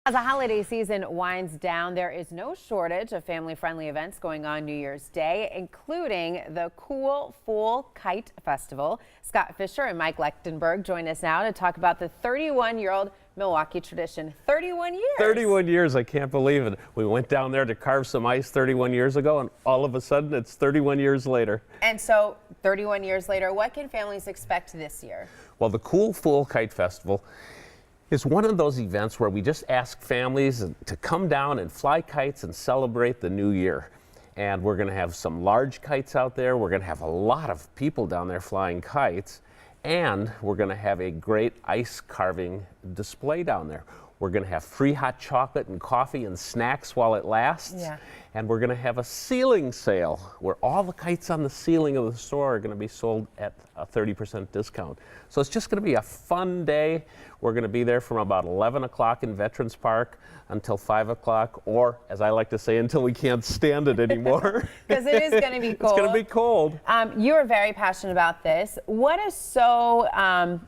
As the holiday season winds down, there is no shortage of family-friendly events going on New Year's Day, including the Cool Fool Kite Festival. Scott Fisher and Mike Lechtenberg join us now to talk about the 31-year-old Milwaukee tradition. 31 years. 31 years, I can't believe it. We went down there to carve some ice 31 years ago, and all of a sudden it's 31 years later. And so 31 years later, what can families expect this year? Well, the Cool Fool Kite Festival is one of those events where we just ask families to come down and fly kites and celebrate the new year. And we're going to have some large kites out there. We're going to have a lot of people down there flying kites. And we're going to have a great ice carving display down there. We're going to have free hot chocolate and coffee and snacks while it lasts. Yeah. And we're going to have a ceiling sale where all the kites on the ceiling of the store are going to be sold at a 30% discount. So it's just going to be a fun day. We're going to be there from about 11 o'clock in Veterans Park until 5 o'clock, or as I like to say, until we can't stand it anymore. Because it is going to be cold. It's going to be cold. You are very passionate about this. What is so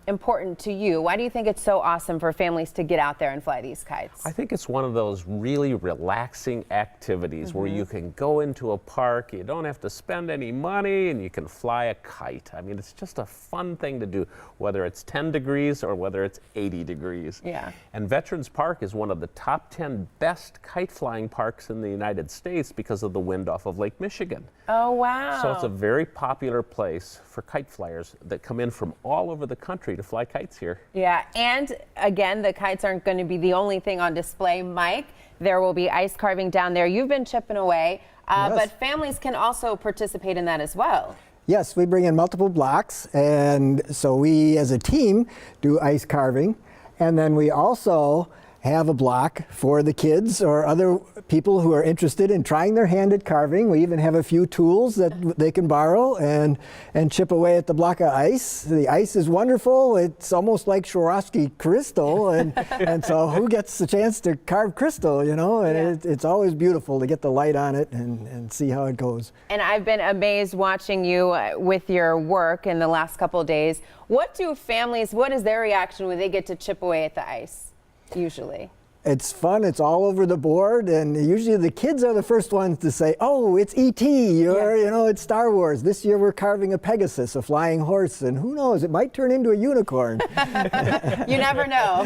important to you? Why do you think it's so awesome for families to get out there and fly these kites? I think it's one of those really relaxing activities where you can go into a park, you don't have to spend any money, and you can fly a kite. I mean, it's just a fun thing to do, whether it's 10 degrees or whether it's 80 degrees. Yeah. And Veterans Park is one of the top 10 best kite flying parks in the United States because of the wind off of Lake Michigan. Oh, wow. So it's a very popular place for kite flyers that come in from all over the country to fly kites here. Yeah, and again, the kites aren't going to be the only thing on display. Mike, there will be ice carving down there. You've been chipping away, Yes. but families can also participate in that as well. Yes, we bring in multiple blocks, and so we as a team do ice carving, and then we also have a block for the kids or other people who are interested in trying their hand at carving. We even have a few tools that they can borrow and chip away at the block of ice. The ice is wonderful. It's almost like Swarovski crystal, and so who gets the chance to carve crystal, you know? And it's always beautiful to get the light on it and see how it goes. And I've been amazed watching you with your work in the last couple of days. What is their reaction when they get to chip away at the ice? Usually. It's fun. It's all over the board, and usually the kids are the first ones to say, "Oh, it's E.T." or you know, it's Star Wars. This year we're carving a Pegasus, a flying horse, and who knows, it might turn into a unicorn. You never know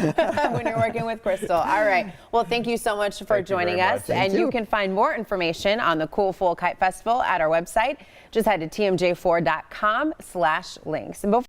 when you're working with Crystal. All right. Well, thank you so much for joining us. And you can find more information on the Cool Fool Kite Festival at our website. Just head to tmj4.com/links. And before